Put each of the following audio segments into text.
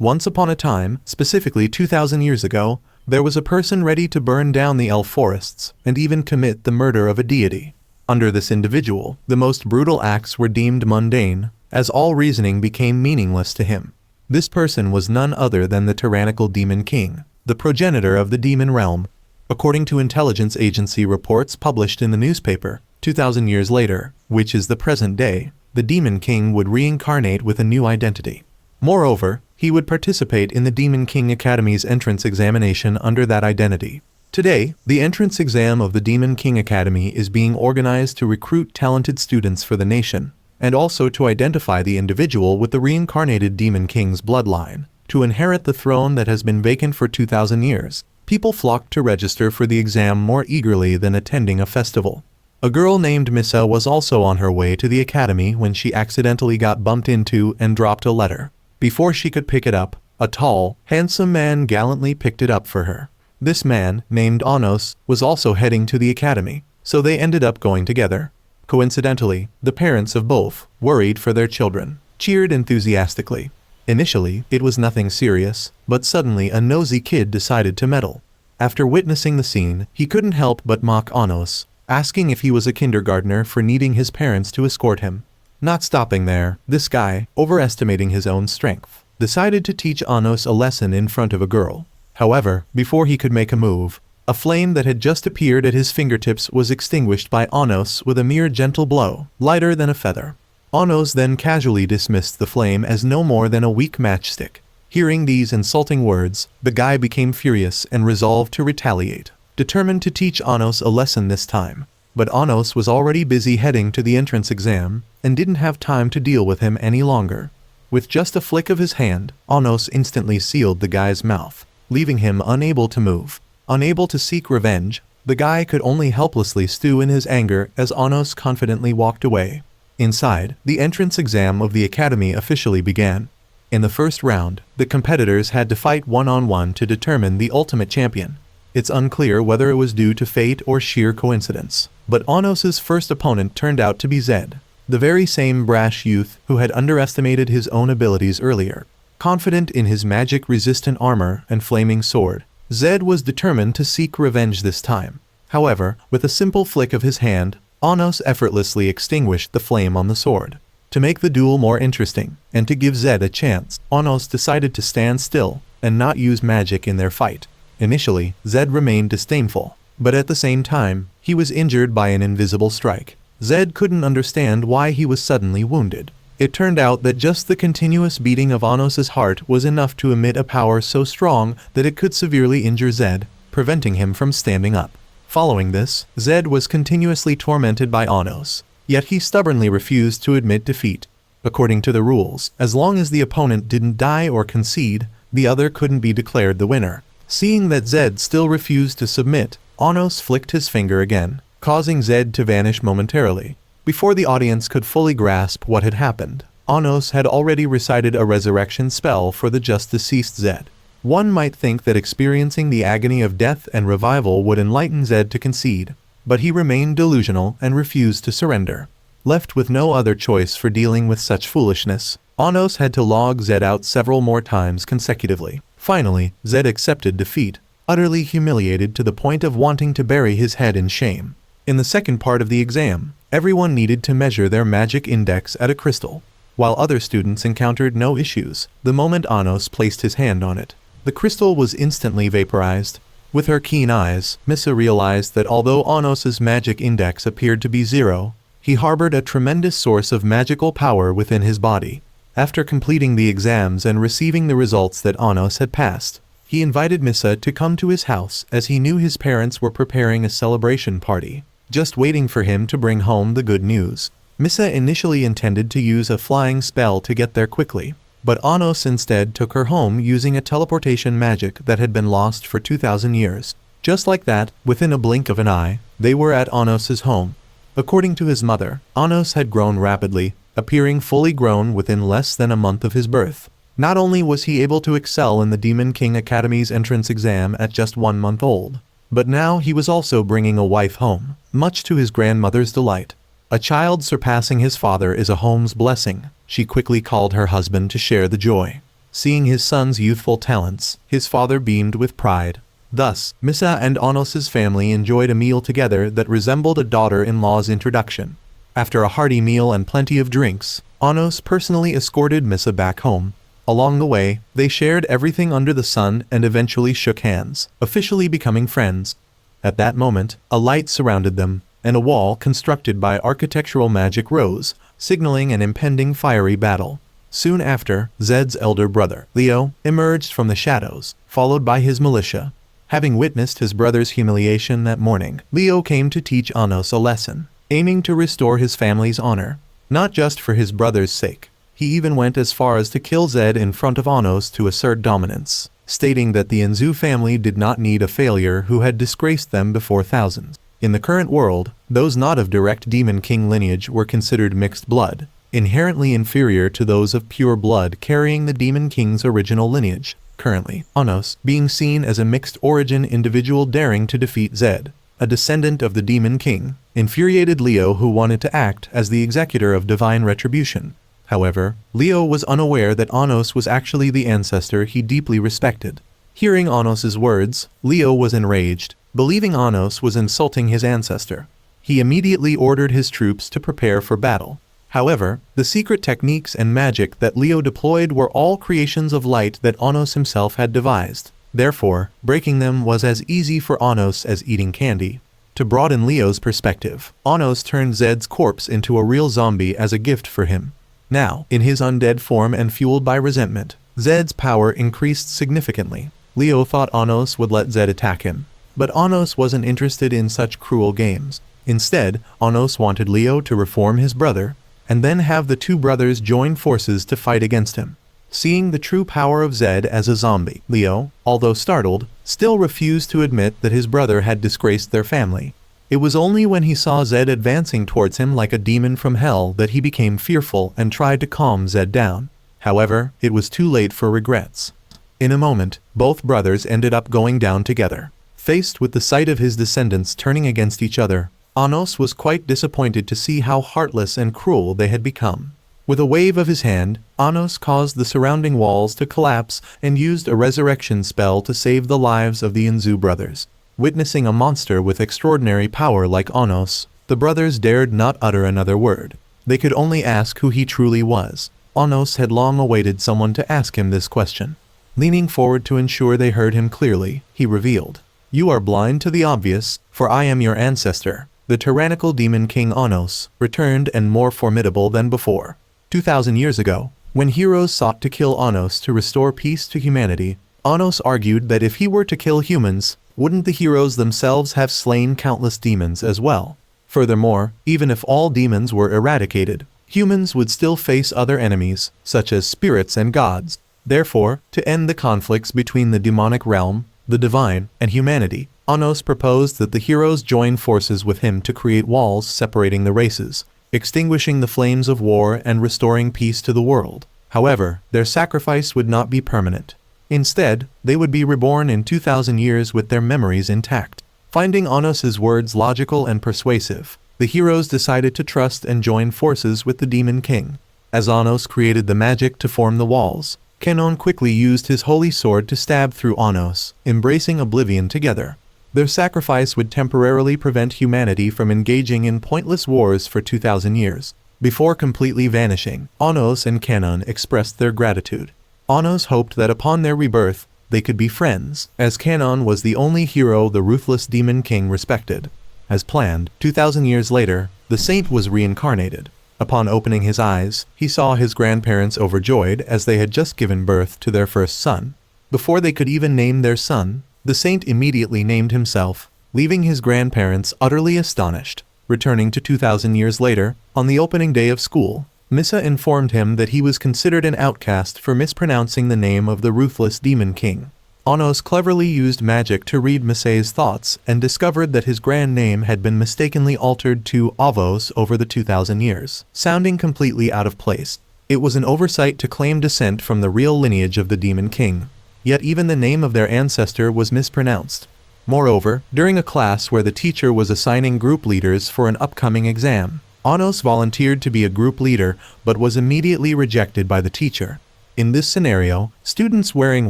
Once upon a time, specifically 2,000 years ago, there was a person ready to burn down the elf forests and even commit the murder of a deity. Under this individual, the most brutal acts were deemed mundane, as all reasoning became meaningless to him. This person was none other than the tyrannical Demon King, the progenitor of the demon realm. According to intelligence agency reports published in the newspaper, 2,000 years later, which is the present day, the Demon King would reincarnate with a new identity. Moreover, he would participate in the Demon King Academy's entrance examination under that identity. Today, the entrance exam of the Demon King Academy is being organized to recruit talented students for the nation, and also to identify the individual with the reincarnated Demon King's bloodline, to inherit the throne that has been vacant for 2,000 years. People flocked to register for the exam more eagerly than attending a festival. A girl named Misa was also on her way to the academy when she accidentally got bumped into and dropped a letter. Before she could pick it up, a tall, handsome man gallantly picked it up for her. This man, named Anos, was also heading to the academy, so they ended up going together. Coincidentally, the parents of both, worried for their children, cheered enthusiastically. Initially, it was nothing serious, but suddenly a nosy kid decided to meddle. After witnessing the scene, he couldn't help but mock Anos, asking if he was a kindergartner for needing his parents to escort him. Not stopping there, this guy, overestimating his own strength, decided to teach Anos a lesson in front of a girl. However, before he could make a move, a flame that had just appeared at his fingertips was extinguished by Anos with a mere gentle blow, lighter than a feather. Anos then casually dismissed the flame as no more than a weak matchstick. Hearing these insulting words, the guy became furious and resolved to retaliate, determined to teach Anos a lesson this time. But Anos was already busy heading to the entrance exam, and didn't have time to deal with him any longer. With just a flick of his hand, Anos instantly sealed the guy's mouth, leaving him unable to move. Unable to seek revenge, the guy could only helplessly stew in his anger as Anos confidently walked away. Inside, the entrance exam of the academy officially began. In the first round, the competitors had to fight one-on-one to determine the ultimate champion. It's unclear whether it was due to fate or sheer coincidence, but Anos's first opponent turned out to be Zed, the very same brash youth who had underestimated his own abilities earlier. Confident in his magic-resistant armor and flaming sword, Zed was determined to seek revenge this time. However, with a simple flick of his hand, Anos effortlessly extinguished the flame on the sword. To make the duel more interesting, and to give Zed a chance, Anos decided to stand still and not use magic in their fight. Initially, Zed remained disdainful, but at the same time, he was injured by an invisible strike. Zed couldn't understand why he was suddenly wounded. It turned out that just the continuous beating of Anos's heart was enough to emit a power so strong that it could severely injure Zed, preventing him from standing up. Following this, Zed was continuously tormented by Anos, yet he stubbornly refused to admit defeat. According to the rules, as long as the opponent didn't die or concede, the other couldn't be declared the winner. Seeing that Zed still refused to submit, Anos flicked his finger again, causing Zed to vanish momentarily. Before the audience could fully grasp what had happened, Anos had already recited a resurrection spell for the just deceased Zed. One might think that experiencing the agony of death and revival would enlighten Zed to concede, but he remained delusional and refused to surrender. Left with no other choice for dealing with such foolishness, Anos had to log Zed out several more times consecutively. Finally, Zed accepted defeat, utterly humiliated to the point of wanting to bury his head in shame. In the second part of the exam, everyone needed to measure their magic index at a crystal. While other students encountered no issues, the moment Anos placed his hand on it, the crystal was instantly vaporized. With her keen eyes, Misa realized that although Anos's magic index appeared to be 0, he harbored a tremendous source of magical power within his body. After completing the exams and receiving the results that Anos had passed, he invited Misa to come to his house as he knew his parents were preparing a celebration party, just waiting for him to bring home the good news. Misa initially intended to use a flying spell to get there quickly, but Anos instead took her home using a teleportation magic that had been lost for 2,000 years. Just like that, within a blink of an eye, they were at Anos's home. According to his mother, Anos had grown rapidly, appearing fully grown within less than a month of his birth. Not only was he able to excel in the Demon King Academy's entrance exam at just 1 month old, but now he was also bringing a wife home, much to his grandmother's delight. A child surpassing his father is a home's blessing, she quickly called her husband to share the joy. Seeing his son's youthful talents, his father beamed with pride. Thus, Misa and Anos's family enjoyed a meal together that resembled a daughter-in-law's introduction. After a hearty meal and plenty of drinks, Anos personally escorted Misa back home. Along the way, they shared everything under the sun and eventually shook hands, officially becoming friends. At that moment, a light surrounded them, and a wall constructed by architectural magic rose, signaling an impending fiery battle. Soon after, Zed's elder brother, Leo, emerged from the shadows, followed by his militia. Having witnessed his brother's humiliation that morning, Leo came to teach Anos a lesson, aiming to restore his family's honor. Not just for his brother's sake, he even went as far as to kill Zed in front of Anos to assert dominance, stating that the Enzu family did not need a failure who had disgraced them before thousands. In the current world, those not of direct Demon King lineage were considered mixed blood, inherently inferior to those of pure blood carrying the Demon King's original lineage. Currently, Anos being seen as a mixed origin individual daring to defeat Zed, a descendant of the Demon King, infuriated Leo, who wanted to act as the executor of divine retribution. However, Leo was unaware that Anos was actually the ancestor he deeply respected. Hearing Anos's words, Leo was enraged, believing Anos was insulting his ancestor. He immediately ordered his troops to prepare for battle. However, the secret techniques and magic that Leo deployed were all creations of light that Anos himself had devised. Therefore, breaking them was as easy for Anos as eating candy. To broaden Leo's perspective, Anos turned Zed's corpse into a real zombie as a gift for him. Now, in his undead form and fueled by resentment, Zed's power increased significantly. Leo thought Anos would let Zed attack him, but Anos wasn't interested in such cruel games. Instead, Anos wanted Leo to reform his brother, and then have the two brothers join forces to fight against him. Seeing the true power of Zed as a zombie, Leo, although startled, still refused to admit that his brother had disgraced their family. It was only when he saw Zed advancing towards him like a demon from hell that he became fearful and tried to calm Zed down. However, it was too late for regrets. In a moment, both brothers ended up going down together. Faced with the sight of his descendants turning against each other, Anos was quite disappointed to see how heartless and cruel they had become. With a wave of his hand, Anos caused the surrounding walls to collapse and used a resurrection spell to save the lives of the Enzu brothers. Witnessing a monster with extraordinary power like Anos, the brothers dared not utter another word. They could only ask who he truly was. Anos had long awaited someone to ask him this question. Leaning forward to ensure they heard him clearly, he revealed, "You are blind to the obvious, for I am your ancestor." The tyrannical Demon King Anos returned and more formidable than before. 2,000 years ago, when heroes sought to kill Anos to restore peace to humanity, Anos argued that if he were to kill humans, wouldn't the heroes themselves have slain countless demons as well? Furthermore, even if all demons were eradicated, humans would still face other enemies, such as spirits and gods. Therefore, to end the conflicts between the demonic realm, the divine, and humanity, Anos proposed that the heroes join forces with him to create walls separating the races, extinguishing the flames of war and restoring peace to the world. However, their sacrifice would not be permanent. Instead, they would be reborn in 2,000 years with their memories intact. Finding Anos's words logical and persuasive, the heroes decided to trust and join forces with the Demon King. As Anos created the magic to form the walls, Kenon quickly used his holy sword to stab through Anos, embracing oblivion together. Their sacrifice would temporarily prevent humanity from engaging in pointless wars for 2,000 years. Before completely vanishing, Anos and Kenon expressed their gratitude. Anos hoped that upon their rebirth, they could be friends, as Kenon was the only hero the ruthless Demon King respected. As planned, 2,000 years later, the saint was reincarnated. Upon opening his eyes, he saw his grandparents overjoyed as they had just given birth to their first son. Before they could even name their son, the saint immediately named himself, leaving his grandparents utterly astonished. Returning to 2,000 years later, on the opening day of school, Misa informed him that he was considered an outcast for mispronouncing the name of the ruthless Demon King. Anos cleverly used magic to read Misa's thoughts and discovered that his grand name had been mistakenly altered to Avos over the 2,000 years, sounding completely out of place. It was an oversight to claim descent from the real lineage of the Demon King. Yet even the name of their ancestor was mispronounced. Moreover, during a class where the teacher was assigning group leaders for an upcoming exam, Anos volunteered to be a group leader but was immediately rejected by the teacher. In this scenario, students wearing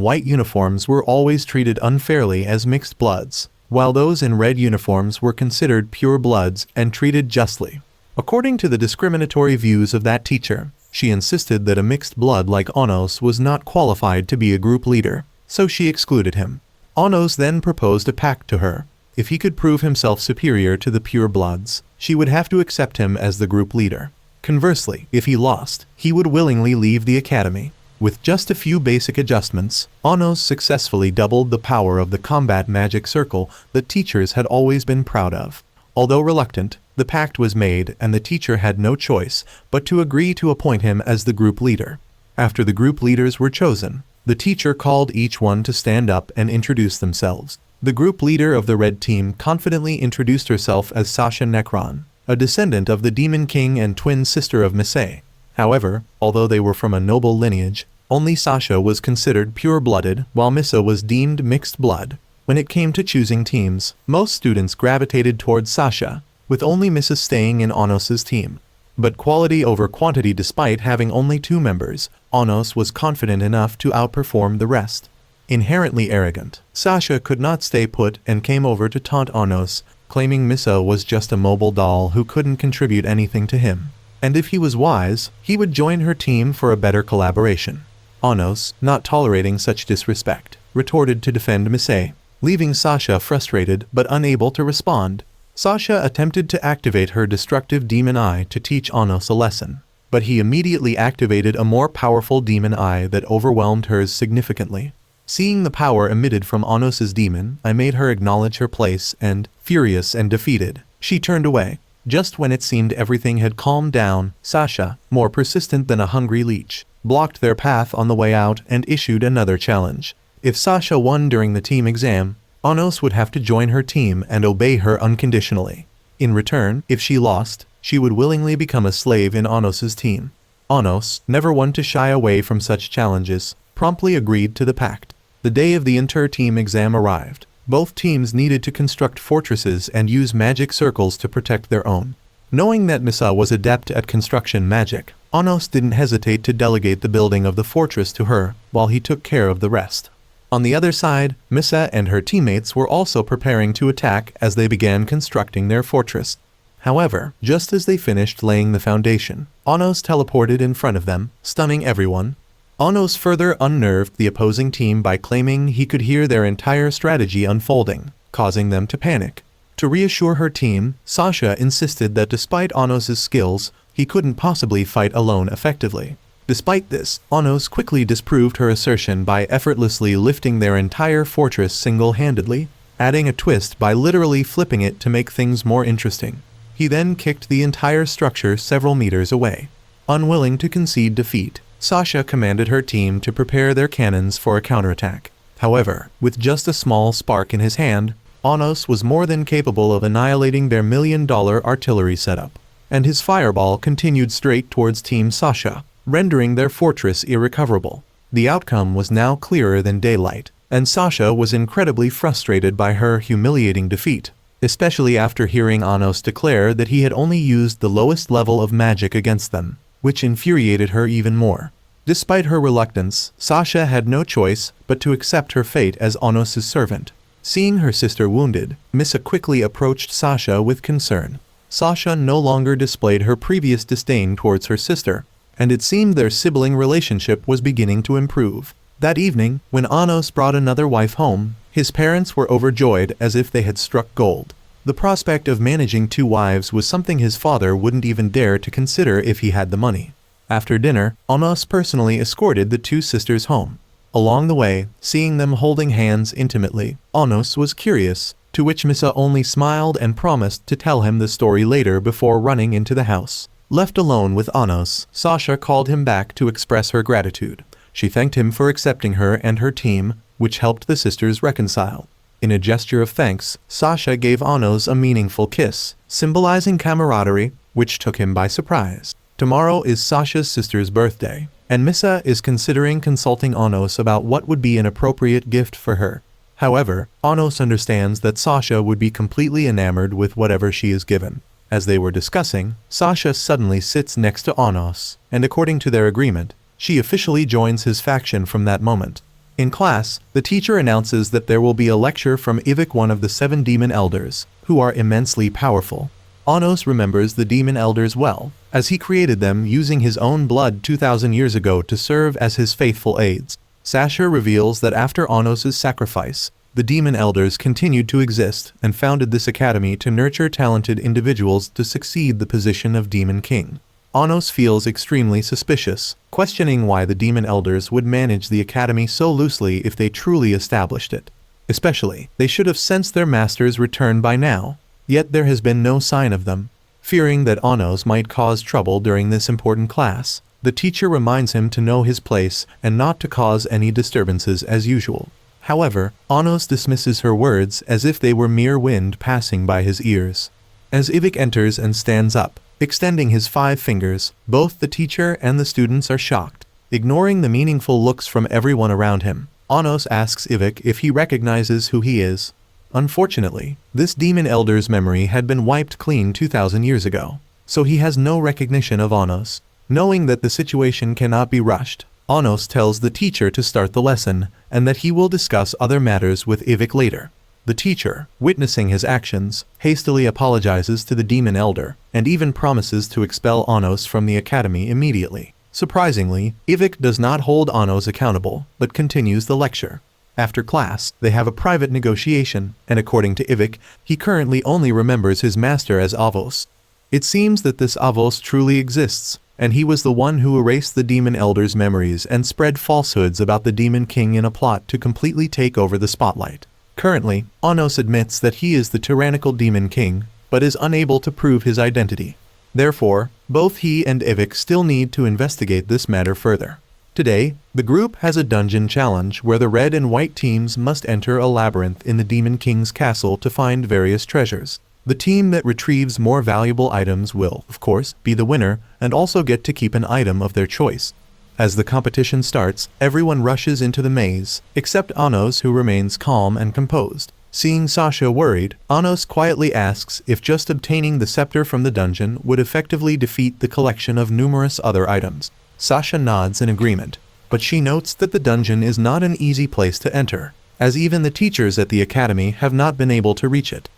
white uniforms were always treated unfairly as mixed bloods, while those in red uniforms were considered pure bloods and treated justly. According to the discriminatory views of that teacher, she insisted that a mixed blood like Onos was not qualified to be a group leader, so she excluded him. Onos then proposed a pact to her. If he could prove himself superior to the pure bloods, she would have to accept him as the group leader. Conversely, if he lost, he would willingly leave the academy. With just a few basic adjustments, Onos successfully doubled the power of the combat magic circle that teachers had always been proud of. Although reluctant, the pact was made and the teacher had no choice but to agree to appoint him as the group leader. After the group leaders were chosen, the teacher called each one to stand up and introduce themselves. The group leader of the red team confidently introduced herself as Sasha Necron, a descendant of the Demon King and twin sister of Misei. However, although they were from a noble lineage, only Sasha was considered pure-blooded while Misa was deemed mixed blood. When it came to choosing teams, most students gravitated towards Sasha, with only Misa staying in Onos's team. But quality over quantity. Despite having only 2 members, Onos was confident enough to outperform the rest. Inherently arrogant, Sasha could not stay put and came over to taunt Onos, claiming Misa was just a mobile doll who couldn't contribute anything to him. And if he was wise, he would join her team for a better collaboration. Onos, not tolerating such disrespect, retorted to defend Misei, leaving Sasha frustrated but unable to respond. Sasha attempted to activate her destructive demon eye to teach Onos a lesson, but he immediately activated a more powerful demon eye that overwhelmed hers significantly. Seeing the power emitted from Onos's demon, I made her acknowledge her place and, furious and defeated, she turned away. Just when it seemed everything had calmed down, Sasha, more persistent than a hungry leech, blocked their path on the way out and issued another challenge. If Sasha won during the team exam, Onos would have to join her team and obey her unconditionally. In return, if she lost, she would willingly become a slave in Onos's team. Onos, never one to shy away from such challenges, promptly agreed to the pact. The day of the inter-team exam arrived. Both teams needed to construct fortresses and use magic circles to protect their own. Knowing that Misa was adept at construction magic, Onos didn't hesitate to delegate the building of the fortress to her, while he took care of the rest. On the other side, Misa and her teammates were also preparing to attack as they began constructing their fortress. However, just as they finished laying the foundation, Onos teleported in front of them, stunning everyone. Onos further unnerved the opposing team by claiming he could hear their entire strategy unfolding, causing them to panic. To reassure her team, Sasha insisted that despite Onos's skills, he couldn't possibly fight alone effectively. Despite this, Onos quickly disproved her assertion by effortlessly lifting their entire fortress single-handedly, adding a twist by literally flipping it to make things more interesting. He then kicked the entire structure several meters away. Unwilling to concede defeat, Sasha commanded her team to prepare their cannons for a counterattack. However, with just a small spark in his hand, Onos was more than capable of annihilating their $1,000,000 artillery setup, and his fireball continued straight towards Team Sasha, rendering their fortress irrecoverable. The outcome was now clearer than daylight, and Sasha was incredibly frustrated by her humiliating defeat, especially after hearing Onos declare that he had only used the lowest level of magic against them, which infuriated her even more. Despite her reluctance, Sasha had no choice but to accept her fate as Onos's servant. Seeing her sister wounded, Misa quickly approached Sasha with concern. Sasha no longer displayed her previous disdain towards her sister, and it seemed their sibling relationship was beginning to improve. That evening, when Onos brought another wife home, his parents were overjoyed as if they had struck gold. The prospect of managing 2 wives was something his father wouldn't even dare to consider if he had the money. After dinner, Onos personally escorted the 2 sisters home. Along the way, seeing them holding hands intimately, Onos was curious, to which Misa only smiled and promised to tell him the story later before running into the house. Left alone with Onos, Sasha called him back to express her gratitude. She thanked him for accepting her and her team, which helped the sisters reconcile. In a gesture of thanks, Sasha gave Onos a meaningful kiss, symbolizing camaraderie, which took him by surprise. Tomorrow is Sasha's sister's birthday, and Misa is considering consulting Onos about what would be an appropriate gift for her. However, Onos understands that Sasha would be completely enamored with whatever she is given. As they were discussing, Sasha suddenly sits next to Onos, and according to their agreement, She officially joins his faction from that moment. In class, the teacher announces that there will be a lecture from Ivik, one of the 7 demon elders, who are immensely powerful. Anos remembers the demon elders well, as he created them using his own blood 2,000 years ago to serve as his faithful aides. Sasha reveals that after Anos' sacrifice, the demon elders continued to exist and founded this academy to nurture talented individuals to succeed the position of Demon King. Anos feels extremely suspicious, questioning why the demon elders would manage the academy so loosely if they truly established it. Especially, they should have sensed their master's return by now, yet there has been no sign of them. Fearing that Anos might cause trouble during this important class, the teacher reminds him to know his place and not to cause any disturbances as usual. However, Anos dismisses her words as if they were mere wind passing by his ears. As Ivik enters and stands up, extending his 5 fingers, both the teacher and the students are shocked. Ignoring the meaningful looks from everyone around him, Anos asks Ivik if he recognizes who he is. Unfortunately, this demon elder's memory had been wiped clean 2,000 years ago, so he has no recognition of Anos. Knowing that the situation cannot be rushed, Anos tells the teacher to start the lesson, and that he will discuss other matters with Ivik later. The teacher, witnessing his actions, hastily apologizes to the demon elder, and even promises to expel Anos from the academy immediately. Surprisingly, Ivik does not hold Anos accountable, but continues the lecture. After class, they have a private negotiation, and according to Ivik, he currently only remembers his master as Avos. It seems that this Avos truly exists, and he was the one who erased the demon elder's memories and spread falsehoods about the demon king in a plot to completely take over the spotlight. Currently, Anos admits that he is the tyrannical demon king, but is unable to prove his identity. Therefore, both he and Ivik still need to investigate this matter further. Today, the group has a dungeon challenge where the red and white teams must enter a labyrinth in the demon king's castle to find various treasures. The team that retrieves more valuable items will, of course, be the winner and also get to keep an item of their choice. As the competition starts, everyone rushes into the maze, except Anos, who remains calm and composed. Seeing Sasha worried, Anos quietly asks if just obtaining the scepter from the dungeon would effectively defeat the collection of numerous other items. Sasha nods in agreement, but she notes that the dungeon is not an easy place to enter, as even the teachers at the academy have not been able to reach it.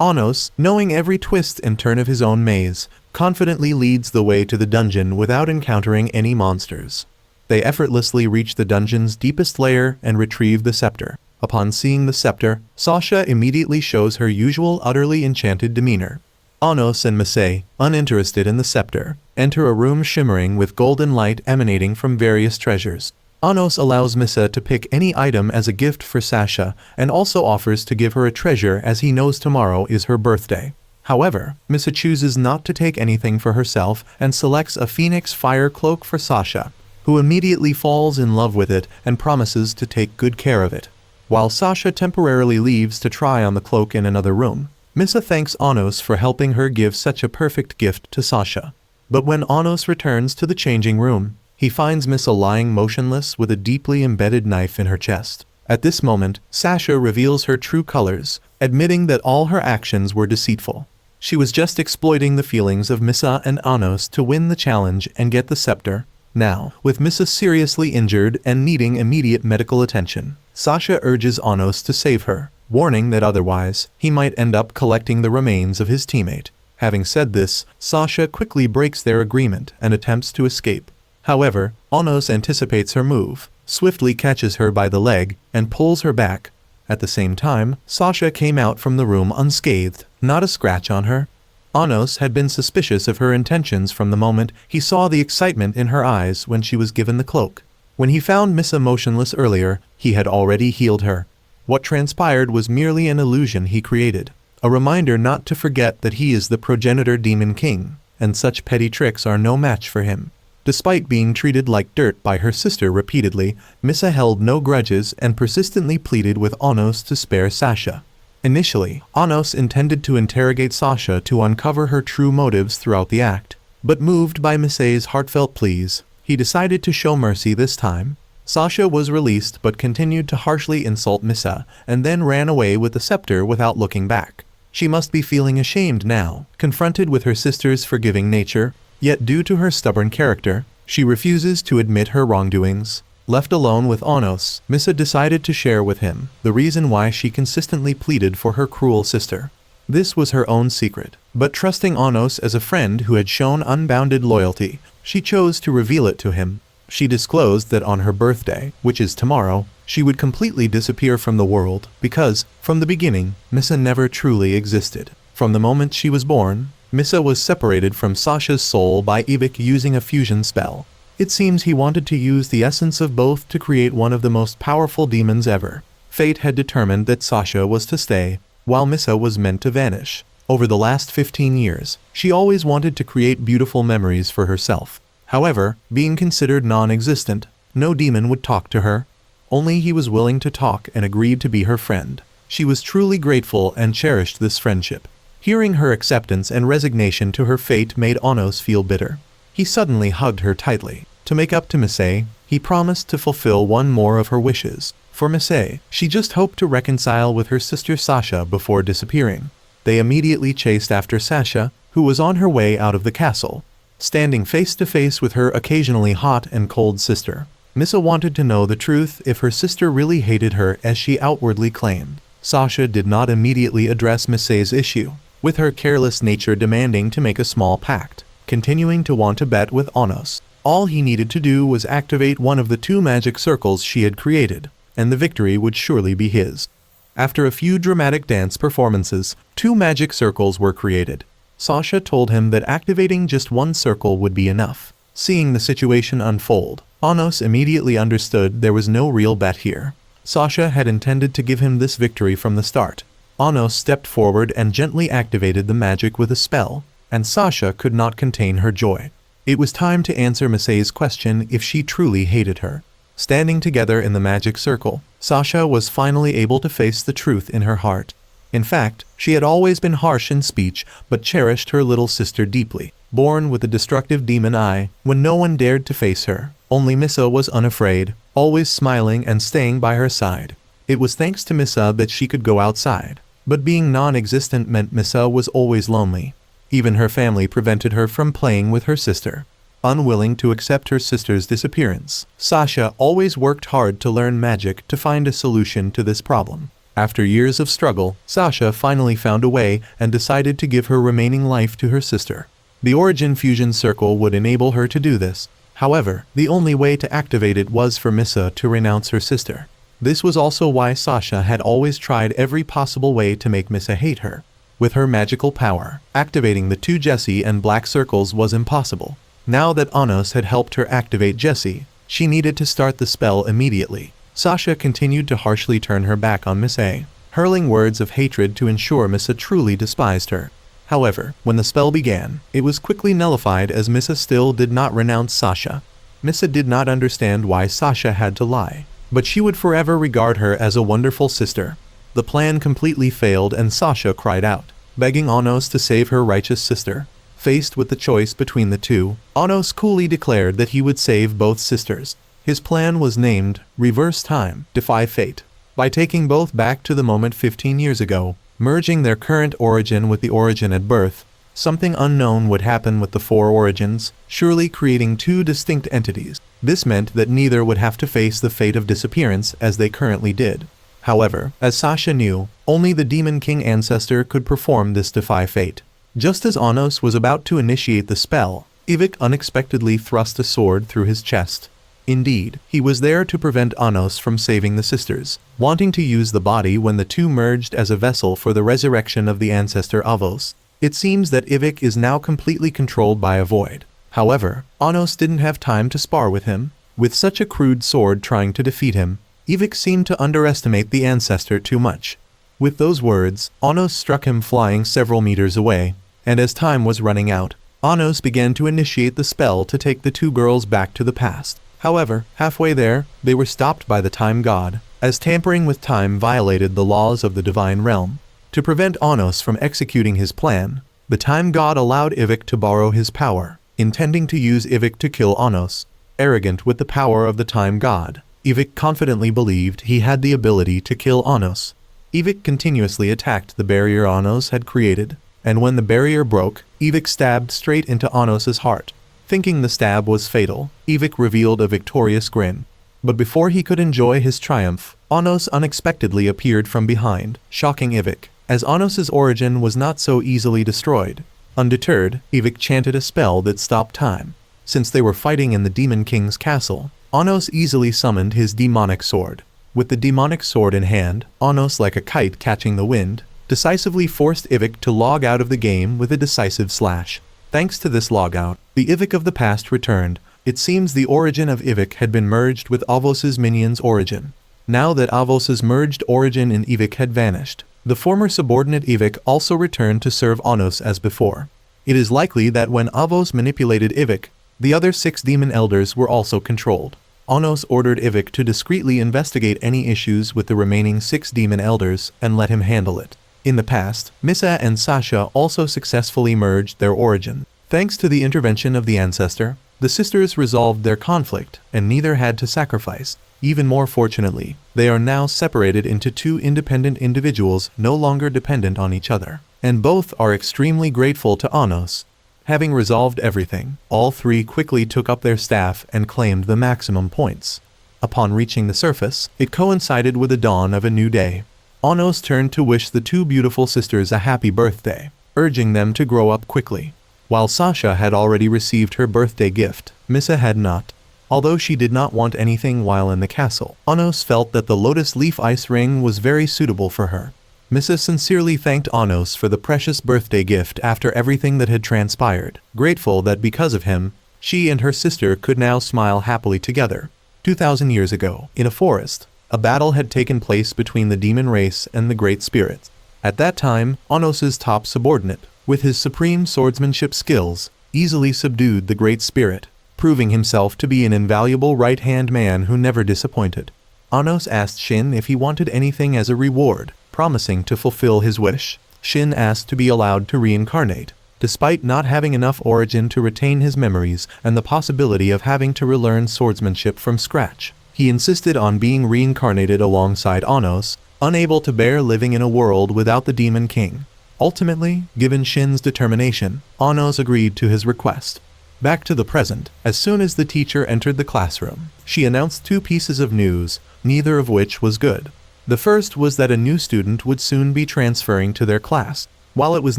Anos, knowing every twist and turn of his own maze, confidently leads the way to the dungeon without encountering any monsters. They effortlessly reach the dungeon's deepest layer and retrieve the scepter. Upon seeing the scepter, Sasha immediately shows her usual utterly enchanted demeanor. Anos and Misei, uninterested in the scepter, enter a room shimmering with golden light emanating from various treasures. Anos allows Misa to pick any item as a gift for Sasha and also offers to give her a treasure as he knows tomorrow is her birthday. However, Misa chooses not to take anything for herself and selects a phoenix fire cloak for Sasha, who immediately falls in love with it and promises to take good care of it. While Sasha temporarily leaves to try on the cloak in another room, Misa thanks Anos for helping her give such a perfect gift to Sasha. But when Anos returns to the changing room, he finds Misa lying motionless with a deeply embedded knife in her chest. At this moment, Sasha reveals her true colors, admitting that all her actions were deceitful. She was just exploiting the feelings of Misa and Anos to win the challenge and get the scepter. Now, with Misa seriously injured and needing immediate medical attention, Sasha urges Anos to save her, warning that otherwise, he might end up collecting the remains of his teammate. Having said this, Sasha quickly breaks their agreement and attempts to escape. However, Anos anticipates her move, swiftly catches her by the leg, and pulls her back. At the same time, Sasha came out from the room unscathed, not a scratch on her. Anos had been suspicious of her intentions from the moment he saw the excitement in her eyes when she was given the cloak. When he found Misa motionless earlier, he had already healed her. What transpired was merely an illusion he created, a reminder not to forget that he is the progenitor demon king, and such petty tricks are no match for him. Despite being treated like dirt by her sister repeatedly, Misa held no grudges and persistently pleaded with Anos to spare Sasha. Initially, Anos intended to interrogate Sasha to uncover her true motives throughout the act, but moved by Misei's heartfelt pleas, he decided to show mercy this time. Sasha was released but continued to harshly insult Misa, and then ran away with the scepter without looking back. She must be feeling ashamed now, confronted with her sister's forgiving nature, yet due to her stubborn character, She refuses to admit her wrongdoings. Left alone with Anos, Misa decided to share with him the reason why she consistently pleaded for her cruel sister. This was her own secret, but trusting Anos as a friend who had shown unbounded loyalty, she chose to reveal it to him. She disclosed that on her birthday, which is tomorrow, she would completely disappear from the world because, from the beginning, Misa never truly existed. From the moment she was born, Misa was separated from Sasha's soul by Ivik using a fusion spell. It seems he wanted to use the essence of both to create one of the most powerful demons ever. Fate had determined that Sasha was to stay, while Misa was meant to vanish. Over the last 15 years, she always wanted to create beautiful memories for herself. However, being considered non-existent, no demon would talk to her. Only he was willing to talk and agreed to be her friend. She was truly grateful and cherished this friendship. Hearing her acceptance and resignation to her fate made Anos feel bitter. He suddenly hugged her tightly. To make up to Misei, he promised to fulfill one more of her wishes. For Misei, she just hoped to reconcile with her sister Sasha before disappearing. They immediately chased after Sasha, who was on her way out of the castle. Standing face to face with her occasionally hot and cold sister, Misa wanted to know the truth if her sister really hated her as she outwardly claimed. Sasha did not immediately address Misei's issue, with her careless nature demanding to make a small pact, continuing to want to bet with Anos. All he needed to do was activate one of the 2 magic circles she had created, and the victory would surely be his. After a few dramatic dance performances, 2 magic circles were created. Sasha told him that activating just 1 circle would be enough. Seeing the situation unfold, Anos immediately understood there was no real bet here. Sasha had intended to give him this victory from the start. Anos stepped forward and gently activated the magic with a spell, and Sasha could not contain her joy. It was time to answer Misei's question if she truly hated her. Standing together in the magic circle, Sasha was finally able to face the truth in her heart. In fact, she had always been harsh in speech but cherished her little sister deeply. Born with a destructive demon eye, when no one dared to face her, only Misa was unafraid, always smiling and staying by her side. It was thanks to Misa that she could go outside, but being non-existent meant Misa was always lonely. Even her family prevented her from playing with her sister. Unwilling to accept her sister's disappearance, Sasha always worked hard to learn magic to find a solution to this problem. After years of struggle, Sasha finally found a way and decided to give her remaining life to her sister. The Origin Fusion Circle would enable her to do this. However, the only way to activate it was for Misa to renounce her sister. This was also why Sasha had always tried every possible way to make Misa hate her. With her magical power, activating the 2 Jessie and Black circles was impossible. Now that Anos had helped her activate Jessie, she needed to start the spell immediately. Sasha continued to harshly turn her back on Misei, hurling words of hatred to ensure Misa truly despised her. However, when the spell began, it was quickly nullified as Misa still did not renounce Sasha. Misa did not understand why Sasha had to lie, but she would forever regard her as a wonderful sister. The plan completely failed and Sasha cried out, begging Anos to save her righteous sister. Faced with the choice between the 2, Anos coolly declared that he would save both sisters. His plan was named Reverse Time, Defy Fate. By taking both back to the moment 15 years ago, merging their current origin with the origin at birth, something unknown would happen with the 4 origins, surely creating 2 distinct entities. This meant that neither would have to face the fate of disappearance as they currently did. However, as Sasha knew, only the Demon King ancestor could perform this defy fate. Just as Anos was about to initiate the spell, Ivik unexpectedly thrust a sword through his chest. Indeed, he was there to prevent Anos from saving the sisters, wanting to use the body when the 2 merged as a vessel for the resurrection of the ancestor Avos. It seems that Ivik is now completely controlled by a void. However, Anos didn't have time to spar with him. With such a crude sword trying to defeat him, Ivik seemed to underestimate the ancestor too much. With those words, Anos struck him flying several meters away, and as time was running out, Anos began to initiate the spell to take the 2 girls back to the past. However, halfway there, they were stopped by the Time God, as tampering with time violated the laws of the Divine Realm. To prevent Anos from executing his plan, the Time God allowed Ivik to borrow his power, intending to use Ivik to kill Anos. Arrogant with the power of the Time God, Ivik confidently believed he had the ability to kill Anos. Ivik continuously attacked the barrier Anos had created, and when the barrier broke, Ivik stabbed straight into Anos's heart. Thinking the stab was fatal, Ivik revealed a victorious grin. But before he could enjoy his triumph, Anos unexpectedly appeared from behind, shocking Ivik, as Anos's origin was not so easily destroyed. Undeterred, Ivik chanted a spell that stopped time. Since they were fighting in the Demon King's castle, Anos easily summoned his demonic sword. With the demonic sword in hand, Anos, like a kite catching the wind, decisively forced Ivik to log out of the game with a decisive slash. Thanks to this logout, the Ivik of the past returned. It seems the origin of Ivik had been merged with Avos's minion's origin. Now that Avos's merged origin in Ivik had vanished, the former subordinate Ivik also returned to serve Anos as before. It is likely that when Avos manipulated Ivik, the other 6 demon elders were also controlled. Anos ordered Ivik to discreetly investigate any issues with the remaining 6 demon elders and let him handle it. In the past, Misa and Sasha also successfully merged their origin. Thanks to the intervention of the ancestor, the sisters resolved their conflict, and neither had to sacrifice. Even more fortunately, they are now separated into 2 independent individuals no longer dependent on each other, and both are extremely grateful to Anos. Having resolved everything, all 3 quickly took up their staff and claimed the maximum points. Upon reaching the surface, it coincided with the dawn of a new day. Anos turned to wish the 2 beautiful sisters a happy birthday, urging them to grow up quickly. While Sasha had already received her birthday gift, Misa had not. Although she did not want anything while in the castle, Anos felt that the lotus leaf ice ring was very suitable for her. Misa sincerely thanked Anos for the precious birthday gift after everything that had transpired, grateful that because of him, she and her sister could now smile happily together. 2,000 years ago, in a forest, a battle had taken place between the demon race and the great spirits. At that time, Anos's top subordinate, with his supreme swordsmanship skills, easily subdued the great spirit, proving himself to be an invaluable right-hand man who never disappointed. Anos asked Shin if he wanted anything as a reward, promising to fulfill his wish. Shin asked to be allowed to reincarnate, despite not having enough origin to retain his memories and the possibility of having to relearn swordsmanship from scratch. He insisted on being reincarnated alongside Anos, unable to bear living in a world without the Demon King. Ultimately, given Shin's determination, Anos agreed to his request. Back to the present, as soon as the teacher entered the classroom, she announced 2 pieces of news, neither of which was good. The first was that a new student would soon be transferring to their class. While it was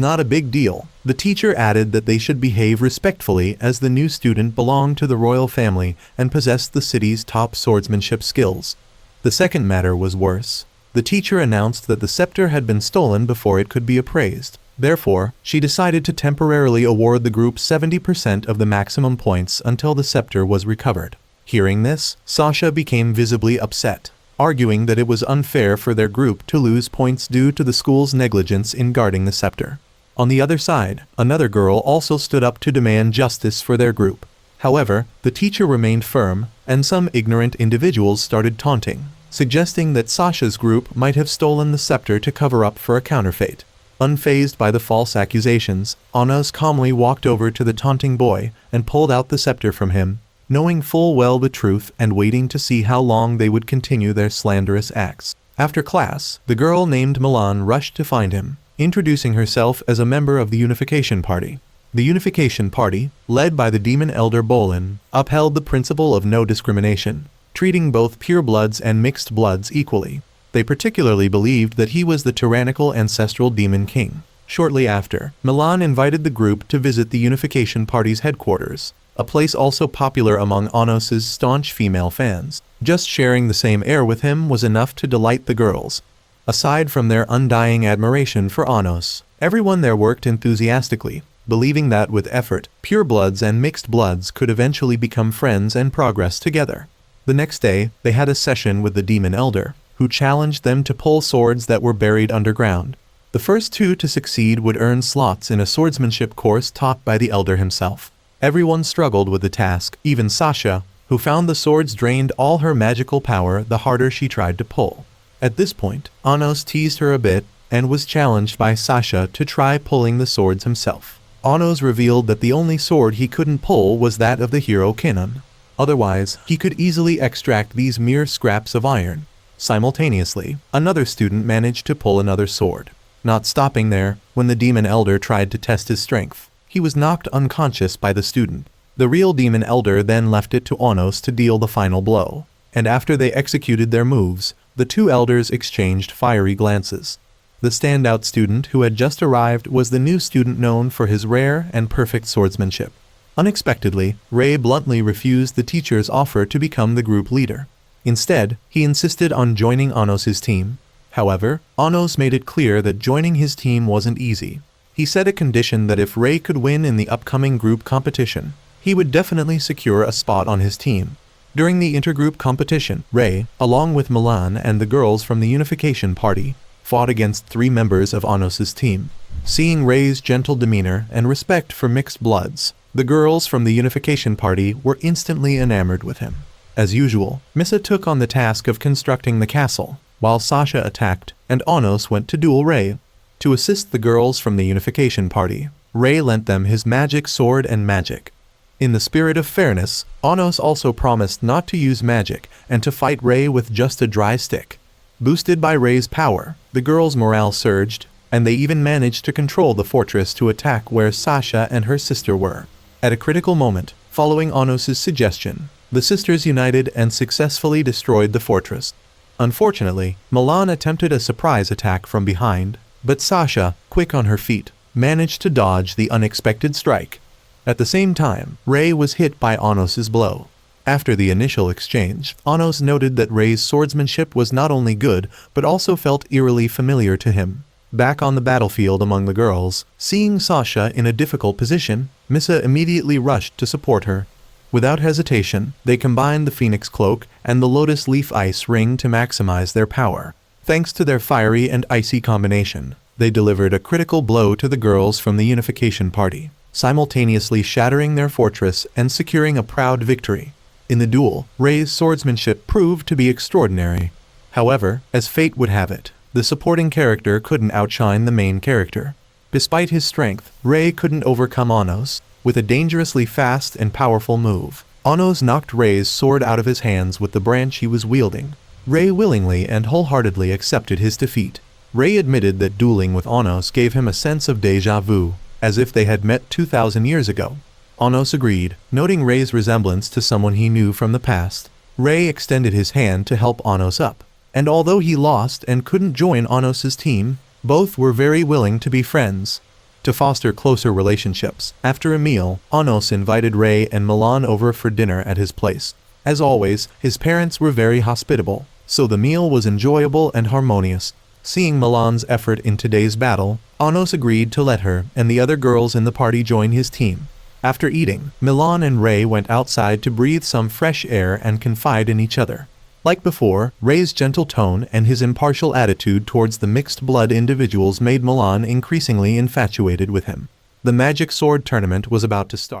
not a big deal, the teacher added that they should behave respectfully as the new student belonged to the royal family and possessed the city's top swordsmanship skills. The second matter was worse. The teacher announced that the scepter had been stolen before it could be appraised. Therefore, she decided to temporarily award the group 70% of the maximum points until the scepter was recovered. Hearing this, Sasha became visibly upset, arguing that it was unfair for their group to lose points due to the school's negligence in guarding the scepter. On the other side, another girl also stood up to demand justice for their group. However, the teacher remained firm, and some ignorant individuals started taunting, suggesting that Sasha's group might have stolen the scepter to cover up for a counterfeit. Unfazed by the false accusations, Anos calmly walked over to the taunting boy and pulled out the scepter from him, knowing full well the truth and waiting to see how long they would continue their slanderous acts. After class, the girl named Milan rushed to find him, introducing herself as a member of the Unification Party. The Unification Party, led by the demon elder Bolin, upheld the principle of no discrimination, treating both purebloods and mixed bloods equally. They particularly believed that he was the tyrannical ancestral demon king. Shortly after, Milan invited the group to visit the Unification Party's headquarters, a place also popular among Anos's staunch female fans. Just sharing the same air with him was enough to delight the girls. Aside from their undying admiration for Anos, everyone there worked enthusiastically, believing that with effort, purebloods and mixed bloods could eventually become friends and progress together. The next day, they had a session with the demon elder, who challenged them to pull swords that were buried underground. The first 2 to succeed would earn slots in a swordsmanship course taught by the elder himself. Everyone struggled with the task, even Sasha, who found the swords drained all her magical power the harder she tried to pull. At this point, Anos teased her a bit and was challenged by Sasha to try pulling the swords himself. Anos revealed that the only sword he couldn't pull was that of the hero Kinnon. Otherwise, he could easily extract these mere scraps of iron. Simultaneously, another student managed to pull another sword. Not stopping there, when the demon elder tried to test his strength, he was knocked unconscious by the student. The real demon elder then left it to Onos to deal the final blow, and after they executed their moves, the two elders exchanged fiery glances. The standout student who had just arrived was the new student known for his rare and perfect swordsmanship. Unexpectedly, Rei bluntly refused the teacher's offer to become the group leader. Instead, he insisted on joining Onos' team. However, Onos made it clear that joining his team wasn't easy. He set a condition that if Rei could win in the upcoming group competition, he would definitely secure a spot on his team. During the intergroup competition, Rei, along with Milan and the girls from the Unification Party, fought against 3 members of Onos' team. Seeing Rei's gentle demeanor and respect for mixed bloods, the girls from the Unification Party were instantly enamored with him. As usual, Misa took on the task of constructing the castle, while Sasha attacked, and Onos went to duel Rei. To assist the girls from the Unification Party, Rei lent them his magic sword and magic. In the spirit of fairness, Onos also promised not to use magic and to fight Rei with just a dry stick. Boosted by Rei's power, the girls' morale surged, and they even managed to control the fortress to attack where Sasha and her sister were. At a critical moment, following Onos' suggestion, the sisters united and successfully destroyed the fortress. Unfortunately, Milan attempted a surprise attack from behind, but Sasha, quick on her feet, managed to dodge the unexpected strike. At the same time, Rei was hit by Onos' blow. After the initial exchange, Onos noted that Rei's swordsmanship was not only good, but also felt eerily familiar to him. Back on the battlefield among the girls, seeing Sasha in a difficult position, Misa immediately rushed to support her. Without hesitation, they combined the Phoenix Cloak and the Lotus Leaf Ice Ring to maximize their power. Thanks to their fiery and icy combination, they delivered a critical blow to the girls from the Unification Party, simultaneously shattering their fortress and securing a proud victory. In the duel, Rei's swordsmanship proved to be extraordinary. However, as fate would have it, the supporting character couldn't outshine the main character. Despite his strength, Rei couldn't overcome Onos. With a dangerously fast and powerful move, Onos knocked Rei's sword out of his hands with the branch he was wielding. Rei willingly and wholeheartedly accepted his defeat. Rei admitted that dueling with Onos gave him a sense of déjà vu, as if they had met 2,000 years ago. Onos agreed, noting Rei's resemblance to someone he knew from the past. Rei extended his hand to help Onos up, and although he lost and couldn't join Onos' team, both were very willing to be friends. To foster closer relationships, after a meal, Onos invited Rei and Milan over for dinner at his place. As always, his parents were very hospitable, so the meal was enjoyable and harmonious. Seeing Milan's effort in today's battle, Onos agreed to let her and the other girls in the party join his team. After eating, Milan and Rei went outside to breathe some fresh air and confide in each other. Like before, Rei's gentle tone and his impartial attitude towards the mixed-blood individuals made Milan increasingly infatuated with him. The Magic Sword tournament was about to start.